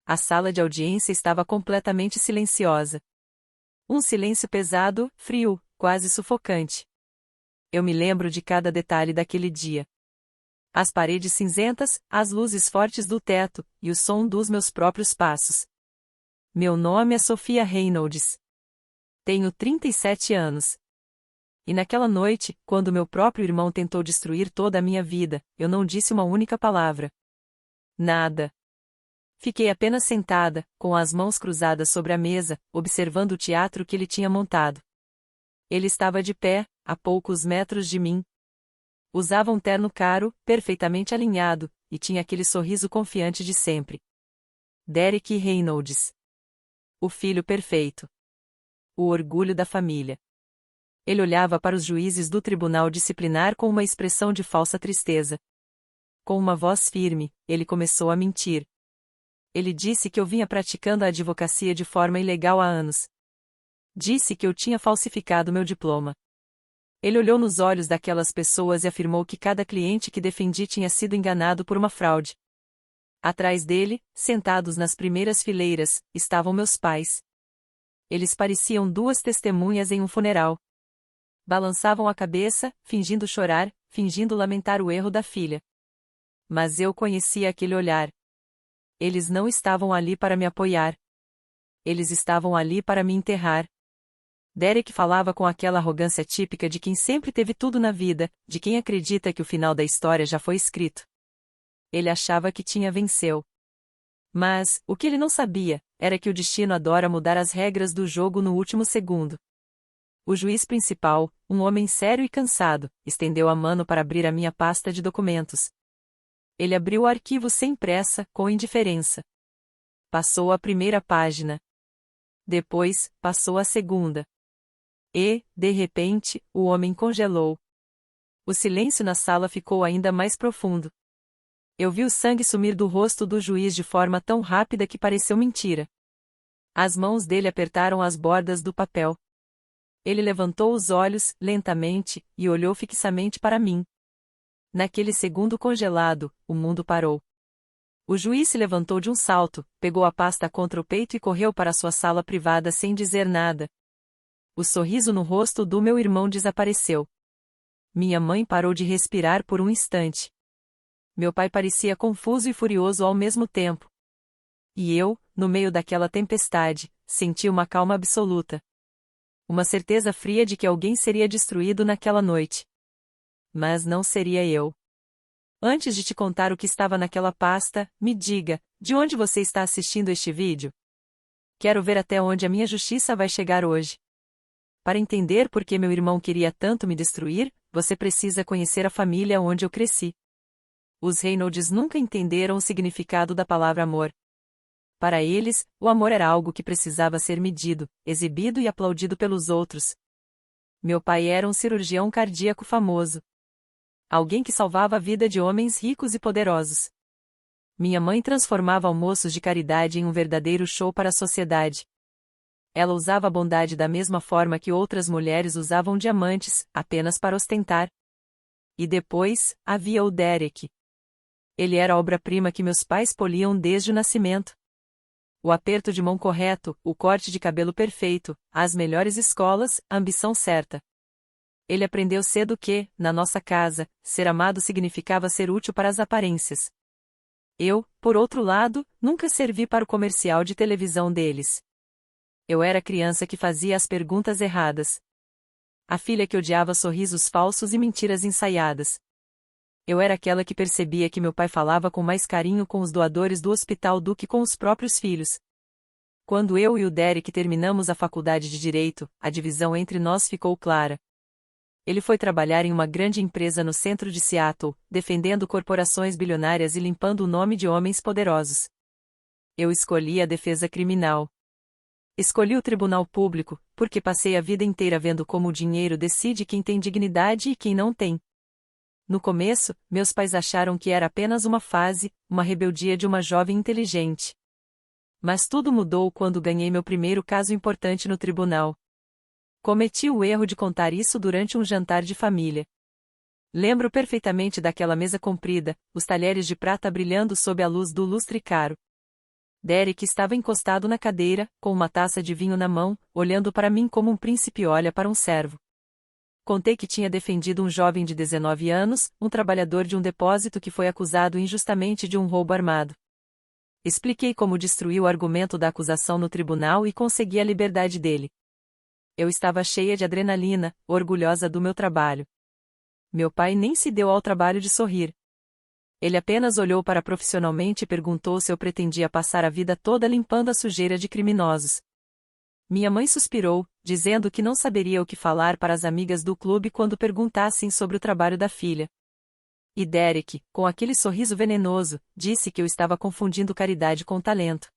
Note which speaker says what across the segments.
Speaker 1: A sala de audiência estava completamente silenciosa. Um silêncio pesado, frio, quase sufocante. Eu me lembro de cada detalhe daquele dia. As paredes cinzentas, as luzes fortes do teto, e o som dos meus próprios passos. Meu nome é Sophia Reynolds. Tenho 37 anos. E naquela noite, quando meu próprio irmão tentou destruir toda a minha vida, eu não disse uma única palavra. Nada. Fiquei apenas sentada, com as mãos cruzadas sobre a mesa, observando o teatro que ele tinha montado. Ele estava de pé, a poucos metros de mim. Usava um terno caro, perfeitamente alinhado, e tinha aquele sorriso confiante de sempre. Derek Reynolds. O filho perfeito. O orgulho da família. Ele olhava para os juízes do tribunal disciplinar com uma expressão de falsa tristeza. Com uma voz firme, ele começou a mentir. Ele disse que eu vinha praticando a advocacia de forma ilegal há anos. Disse que eu tinha falsificado meu diploma. Ele olhou nos olhos daquelas pessoas e afirmou que cada cliente que defendi tinha sido enganado por uma fraude. Atrás dele, sentados nas primeiras fileiras, estavam meus pais. Eles pareciam duas testemunhas em um funeral. Balançavam a cabeça, fingindo chorar, fingindo lamentar o erro da filha. Mas eu conhecia aquele olhar. Eles não estavam ali para me apoiar. Eles estavam ali para me enterrar. Derek falava com aquela arrogância típica de quem sempre teve tudo na vida, de quem acredita que o final da história já foi escrito. Ele achava que tinha venceu. Mas, o que ele não sabia, era que o destino adora mudar as regras do jogo no último segundo. O juiz principal, um homem sério e cansado, estendeu a mão para abrir a minha pasta de documentos. Ele abriu o arquivo sem pressa, com indiferença. Passou a primeira página. Depois, passou a segunda. E, de repente, o homem congelou. O silêncio na sala ficou ainda mais profundo. Eu vi o sangue sumir do rosto do juiz de forma tão rápida que pareceu mentira. As mãos dele apertaram as bordas do papel. Ele levantou os olhos, lentamente, e olhou fixamente para mim. Naquele segundo congelado, o mundo parou. O juiz se levantou de um salto, pegou a pasta contra o peito e correu para sua sala privada sem dizer nada. O sorriso no rosto do meu irmão desapareceu. Minha mãe parou de respirar por um instante. Meu pai parecia confuso e furioso ao mesmo tempo. E eu, no meio daquela tempestade, senti uma calma absoluta. Uma certeza fria de que alguém seria destruído naquela noite. Mas não seria eu. Antes de te contar o que estava naquela pasta, me diga, de onde você está assistindo este vídeo? Quero ver até onde a minha justiça vai chegar hoje. Para entender por que meu irmão queria tanto me destruir, você precisa conhecer a família onde eu cresci. Os Reynolds nunca entenderam o significado da palavra amor. Para eles, o amor era algo que precisava ser medido, exibido e aplaudido pelos outros. Meu pai era um cirurgião cardíaco famoso. Alguém que salvava a vida de homens ricos e poderosos. Minha mãe transformava almoços de caridade em um verdadeiro show para a sociedade. Ela usava a bondade da mesma forma que outras mulheres usavam diamantes, apenas para ostentar. E depois, havia o Derek. Ele era a obra-prima que meus pais poliam desde o nascimento. O aperto de mão correto, o corte de cabelo perfeito, as melhores escolas, a ambição certa. Ele aprendeu cedo que, na nossa casa, ser amado significava ser útil para as aparências. Eu, por outro lado, nunca servi para o comercial de televisão deles. Eu era a criança que fazia as perguntas erradas. A filha que odiava sorrisos falsos e mentiras ensaiadas. Eu era aquela que percebia que meu pai falava com mais carinho com os doadores do hospital do que com os próprios filhos. Quando eu e o Derek terminamos a faculdade de Direito, a divisão entre nós ficou clara. Ele foi trabalhar em uma grande empresa no centro de Seattle, defendendo corporações bilionárias e limpando o nome de homens poderosos. Eu escolhi a defesa criminal. Escolhi o tribunal público, porque passei a vida inteira vendo como o dinheiro decide quem tem dignidade e quem não tem. No começo, meus pais acharam que era apenas uma fase, uma rebeldia de uma jovem inteligente. Mas tudo mudou quando ganhei meu primeiro caso importante no tribunal. Cometi o erro de contar isso durante um jantar de família. Lembro perfeitamente daquela mesa comprida, os talheres de prata brilhando sob a luz do lustre caro. Derek estava encostado na cadeira, com uma taça de vinho na mão, olhando para mim como um príncipe olha para um servo. Contei que tinha defendido um jovem de 19 anos, um trabalhador de um depósito que foi acusado injustamente de um roubo armado. Expliquei como destruí o argumento da acusação no tribunal e consegui a liberdade dele. Eu estava cheia de adrenalina, orgulhosa do meu trabalho. Meu pai nem se deu ao trabalho de sorrir. Ele apenas olhou para profissionalmente e perguntou se eu pretendia passar a vida toda limpando a sujeira de criminosos. Minha mãe suspirou, dizendo que não saberia o que falar para as amigas do clube quando perguntassem sobre o trabalho da filha. E Derek, com aquele sorriso venenoso, disse que eu estava confundindo caridade com talento.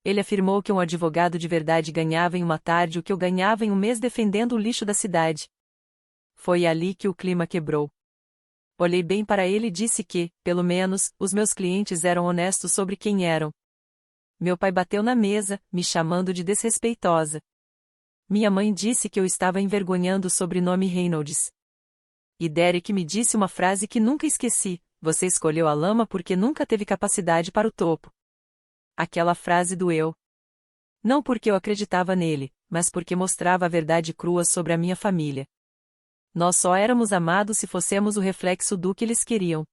Speaker 1: Ele afirmou que um advogado de verdade ganhava em uma tarde o que eu ganhava em um mês defendendo o lixo da cidade. Foi ali que o clima quebrou. Olhei bem para ele e disse que, pelo menos, os meus clientes eram honestos sobre quem eram. Meu pai bateu na mesa, me chamando de desrespeitosa. Minha mãe disse que eu estava envergonhando o sobrenome Reynolds. E Derek me disse uma frase que nunca esqueci: você escolheu a lama porque nunca teve capacidade para o topo. Aquela frase doeu. Não porque eu acreditava nele, mas porque mostrava a verdade crua sobre a minha família. Nós só éramos amados se fossemos o reflexo do que eles queriam.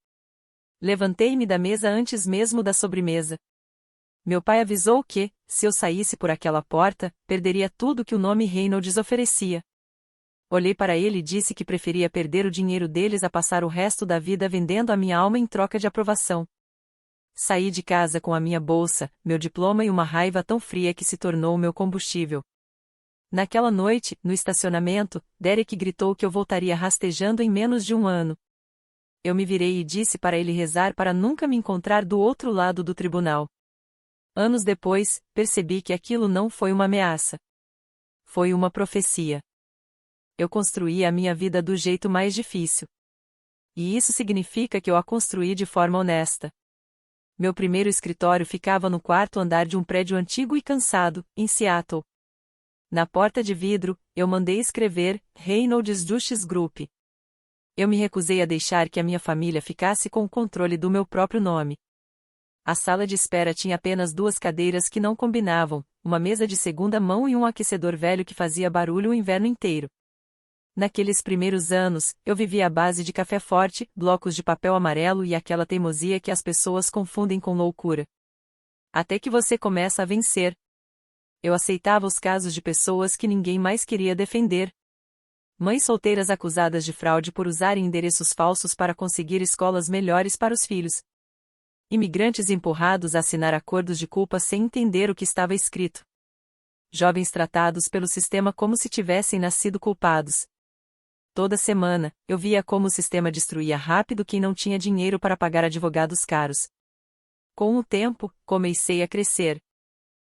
Speaker 1: Levantei-me da mesa antes mesmo da sobremesa. Meu pai avisou que, se eu saísse por aquela porta, perderia tudo que o nome Reynolds oferecia. Olhei para ele e disse que preferia perder o dinheiro deles a passar o resto da vida vendendo a minha alma em troca de aprovação. Saí de casa com a minha bolsa, meu diploma e uma raiva tão fria que se tornou meu combustível. Naquela noite, no estacionamento, Derek gritou que eu voltaria rastejando em menos de um ano. Eu me virei e disse para ele rezar para nunca me encontrar do outro lado do tribunal. Anos depois, percebi que aquilo não foi uma ameaça. Foi uma profecia. Eu construí a minha vida do jeito mais difícil. E isso significa que eu a construí de forma honesta. Meu primeiro escritório ficava no quarto andar de um prédio antigo e cansado, em Seattle. Na porta de vidro, eu mandei escrever Reynolds Justice Group. Eu me recusei a deixar que a minha família ficasse com o controle do meu próprio nome. A sala de espera tinha apenas 2 cadeiras que não combinavam, uma mesa de segunda mão e um aquecedor velho que fazia barulho o inverno inteiro. Naqueles primeiros anos, eu vivia à base de café forte, blocos de papel amarelo e aquela teimosia que as pessoas confundem com loucura. Até que você começa a vencer. Eu aceitava os casos de pessoas que ninguém mais queria defender. Mães solteiras acusadas de fraude por usarem endereços falsos para conseguir escolas melhores para os filhos. Imigrantes empurrados a assinar acordos de culpa sem entender o que estava escrito. Jovens tratados pelo sistema como se tivessem nascido culpados. Toda semana, eu via como o sistema destruía rápido quem não tinha dinheiro para pagar advogados caros. Com o tempo, comecei a crescer.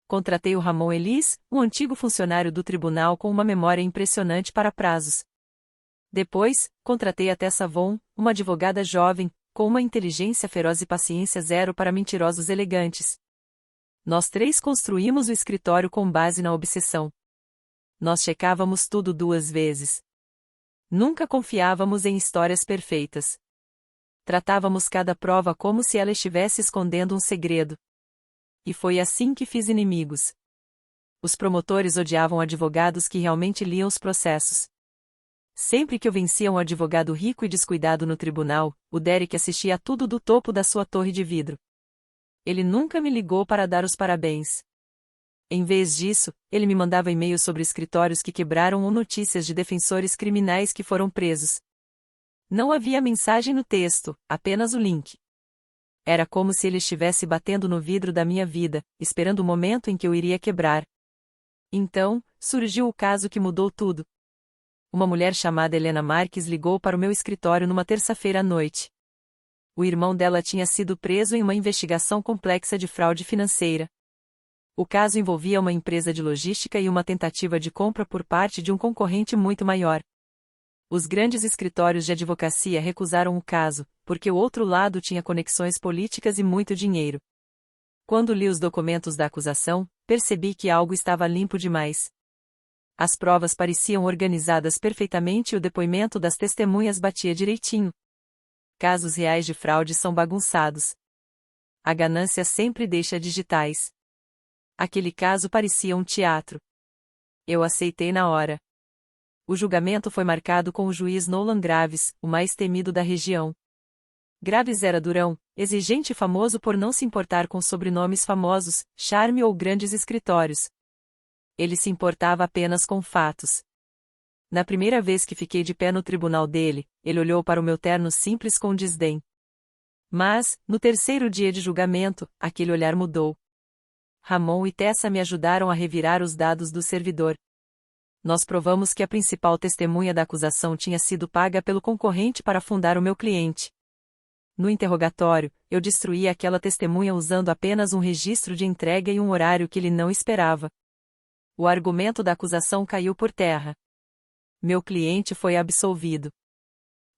Speaker 1: Contratei o Ramon Elis, um antigo funcionário do tribunal com uma memória impressionante para prazos. Depois, contratei a Tessa Von, uma advogada jovem, com uma inteligência feroz e paciência zero para mentirosos elegantes. Nós 3 construímos o escritório com base na obsessão. Nós checávamos tudo 2 vezes. Nunca confiávamos em histórias perfeitas. Tratávamos cada prova como se ela estivesse escondendo um segredo. E foi assim que fiz inimigos. Os promotores odiavam advogados que realmente liam os processos. Sempre que eu vencia um advogado rico e descuidado no tribunal, o Derek assistia a tudo do topo da sua torre de vidro. Ele nunca me ligou para dar os parabéns. Em vez disso, ele me mandava e-mails sobre escritórios que quebraram ou notícias de defensores criminais que foram presos. Não havia mensagem no texto, apenas o link. Era como se ele estivesse batendo no vidro da minha vida, esperando o momento em que eu iria quebrar. Então, surgiu o caso que mudou tudo. Uma mulher chamada Helena Marques ligou para o meu escritório numa terça-feira à noite. O irmão dela tinha sido preso em uma investigação complexa de fraude financeira. O caso envolvia uma empresa de logística e uma tentativa de compra por parte de um concorrente muito maior. Os grandes escritórios de advocacia recusaram o caso, porque o outro lado tinha conexões políticas e muito dinheiro. Quando li os documentos da acusação, percebi que algo estava limpo demais. As provas pareciam organizadas perfeitamente e o depoimento das testemunhas batia direitinho. Casos reais de fraude são bagunçados. A ganância sempre deixa digitais. Aquele caso parecia um teatro. Eu aceitei na hora. O julgamento foi marcado com o juiz Nolan Graves, o mais temido da região. Graves era durão, exigente e famoso por não se importar com sobrenomes famosos, charme ou grandes escritórios. Ele se importava apenas com fatos. Na primeira vez que fiquei de pé no tribunal dele, ele olhou para o meu terno simples com desdém. Mas, no terceiro dia de julgamento, aquele olhar mudou. Ramon e Tessa me ajudaram a revirar os dados do servidor. Nós provamos que a principal testemunha da acusação tinha sido paga pelo concorrente para fundar o meu cliente. No interrogatório, eu destruí aquela testemunha usando apenas um registro de entrega e um horário que ele não esperava. O argumento da acusação caiu por terra. Meu cliente foi absolvido.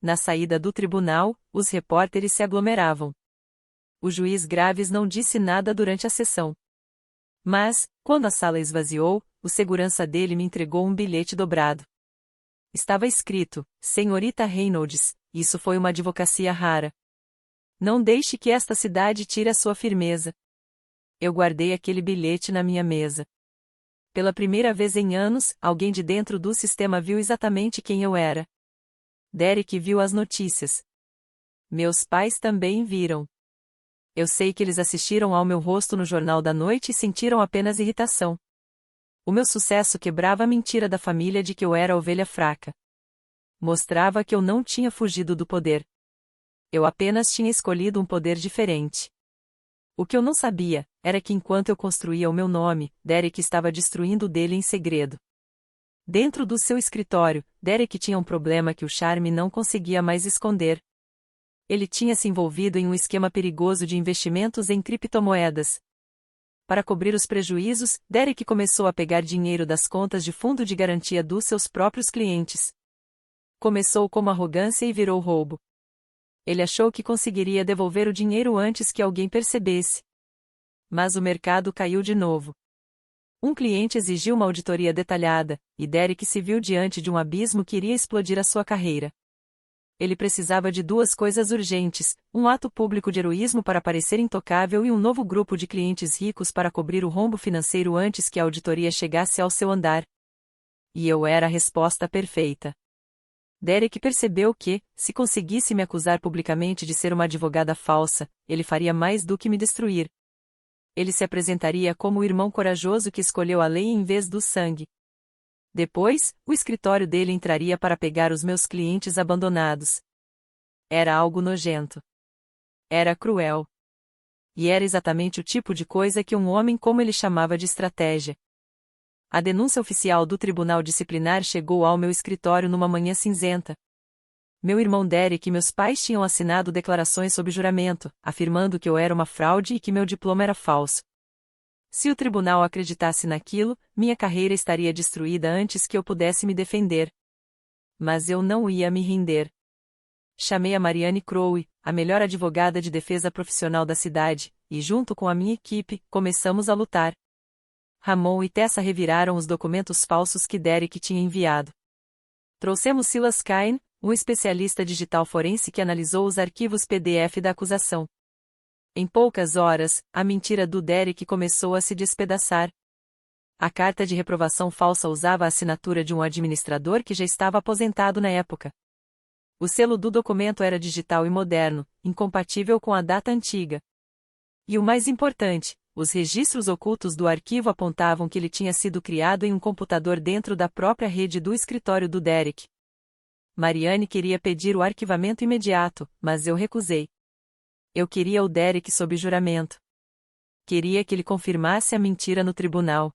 Speaker 1: Na saída do tribunal, os repórteres se aglomeravam. O juiz Graves não disse nada durante a sessão. Mas, quando a sala esvaziou, o segurança dele me entregou um bilhete dobrado. Estava escrito: Senhorita Reynolds, isso foi uma advocacia rara. Não deixe que esta cidade tire a sua firmeza. Eu guardei aquele bilhete na minha mesa. Pela primeira vez em anos, alguém de dentro do sistema viu exatamente quem eu era. Derek viu as notícias. Meus pais também viram. Eu sei que eles assistiram ao meu rosto no Jornal da Noite e sentiram apenas irritação. O meu sucesso quebrava a mentira da família de que eu era a ovelha fraca. Mostrava que eu não tinha fugido do poder. Eu apenas tinha escolhido um poder diferente. O que eu não sabia, era que enquanto eu construía o meu nome, Derek estava destruindo o dele em segredo. Dentro do seu escritório, Derek tinha um problema que o charme não conseguia mais esconder. Ele tinha se envolvido em um esquema perigoso de investimentos em criptomoedas. Para cobrir os prejuízos, Derek começou a pegar dinheiro das contas de fundo de garantia dos seus próprios clientes. Começou como arrogância e virou roubo. Ele achou que conseguiria devolver o dinheiro antes que alguém percebesse. Mas o mercado caiu de novo. Um cliente exigiu uma auditoria detalhada, e Derek se viu diante de um abismo que iria explodir a sua carreira. Ele precisava de duas coisas urgentes: um ato público de heroísmo para parecer intocável e um novo grupo de clientes ricos para cobrir o rombo financeiro antes que a auditoria chegasse ao seu andar. E eu era a resposta perfeita. Derek percebeu que, se conseguisse me acusar publicamente de ser uma advogada falsa, ele faria mais do que me destruir. Ele se apresentaria como o irmão corajoso que escolheu a lei em vez do sangue. Depois, o escritório dele entraria para pegar os meus clientes abandonados. Era algo nojento. Era cruel. E era exatamente o tipo de coisa que um homem como ele chamava de estratégia. A denúncia oficial do Tribunal Disciplinar chegou ao meu escritório numa manhã cinzenta. Meu irmão Derek e meus pais tinham assinado declarações sob juramento, afirmando que eu era uma fraude e que meu diploma era falso. Se o tribunal acreditasse naquilo, minha carreira estaria destruída antes que eu pudesse me defender. Mas eu não ia me render. Chamei a Marianne Crowe, a melhor advogada de defesa profissional da cidade, e junto com a minha equipe, começamos a lutar. Ramon e Tessa reviraram os documentos falsos que Derek tinha enviado. Trouxemos Silas Kine, um especialista digital forense que analisou os arquivos PDF da acusação. Em poucas horas, a mentira do Derek começou a se despedaçar. A carta de reprovação falsa usava a assinatura de um administrador que já estava aposentado na época. O selo do documento era digital e moderno, incompatível com a data antiga. E o mais importante, os registros ocultos do arquivo apontavam que ele tinha sido criado em um computador dentro da própria rede do escritório do Derek. Marianne queria pedir o arquivamento imediato, mas eu recusei. Eu queria o Derek sob juramento. Queria que ele confirmasse a mentira no tribunal.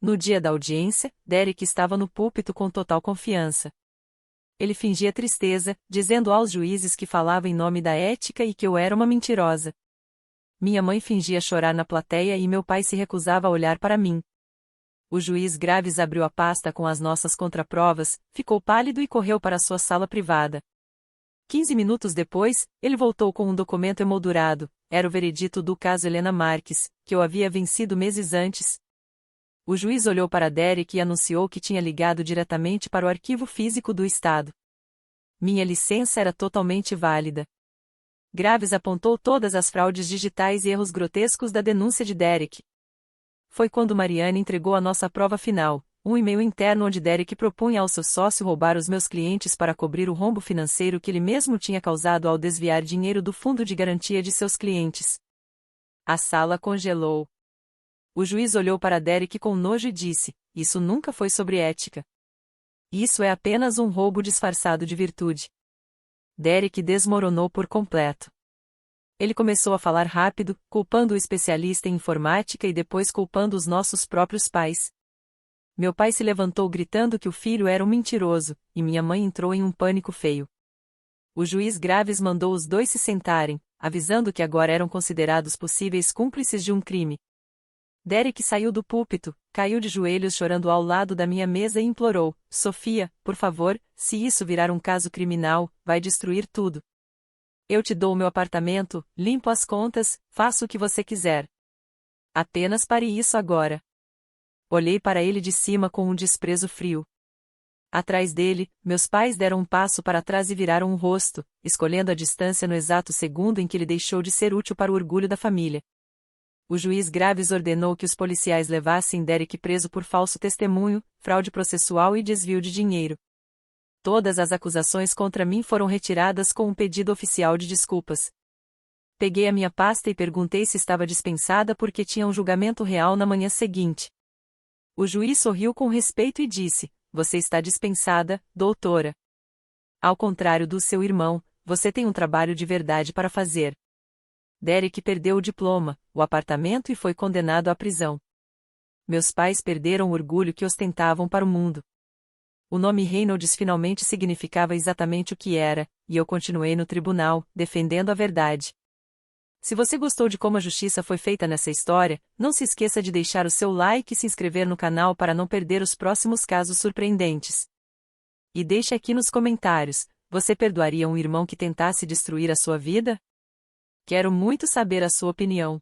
Speaker 1: No dia da audiência, Derek estava no púlpito com total confiança. Ele fingia tristeza, dizendo aos juízes que falava em nome da ética e que eu era uma mentirosa. Minha mãe fingia chorar na plateia e meu pai se recusava a olhar para mim. O juiz Graves abriu a pasta com as nossas contraprovas, ficou pálido e correu para sua sala privada. 15 minutos depois, ele voltou com um documento emoldurado. Era o veredito do caso Helena Marques, que eu havia vencido meses antes. O juiz olhou para Derek e anunciou que tinha ligado diretamente para o arquivo físico do Estado. Minha licença era totalmente válida. Graves apontou todas as fraudes digitais e erros grotescos da denúncia de Derek. Foi quando Mariane entregou a nossa prova final, um e-mail interno onde Derek propunha ao seu sócio roubar os meus clientes para cobrir o rombo financeiro que ele mesmo tinha causado ao desviar dinheiro do fundo de garantia de seus clientes. A sala congelou. O juiz olhou para Derek com nojo e disse: "Isso nunca foi sobre ética. Isso é apenas um roubo disfarçado de virtude." Derek desmoronou por completo. Ele começou a falar rápido, culpando o especialista em informática e depois culpando os nossos próprios pais. Meu pai se levantou gritando que o filho era um mentiroso, e minha mãe entrou em um pânico feio. O juiz Graves mandou os dois se sentarem, avisando que agora eram considerados possíveis cúmplices de um crime. Derek saiu do púlpito, caiu de joelhos chorando ao lado da minha mesa e implorou: "Sofia, por favor, se isso virar um caso criminal, vai destruir tudo. Eu te dou meu apartamento, limpo as contas, faço o que você quiser. Apenas pare isso agora." Olhei para ele de cima com um desprezo frio. Atrás dele, meus pais deram um passo para trás e viraram o rosto, escolhendo a distância no exato segundo em que ele deixou de ser útil para o orgulho da família. O juiz Graves ordenou que os policiais levassem Derek preso por falso testemunho, fraude processual e desvio de dinheiro. Todas as acusações contra mim foram retiradas com um pedido oficial de desculpas. Peguei a minha pasta e perguntei se estava dispensada porque tinha um julgamento real na manhã seguinte. O juiz sorriu com respeito e disse: "Você está dispensada, doutora. Ao contrário do seu irmão, você tem um trabalho de verdade para fazer." Derek perdeu o diploma, o apartamento e foi condenado à prisão. Meus pais perderam o orgulho que ostentavam para o mundo. O nome Reynolds finalmente significava exatamente o que era, e eu continuei no tribunal, defendendo a verdade. Se você gostou de como a justiça foi feita nessa história, não se esqueça de deixar o seu like e se inscrever no canal para não perder os próximos casos surpreendentes. E deixe aqui nos comentários: você perdoaria um irmão que tentasse destruir a sua vida? Quero muito saber a sua opinião.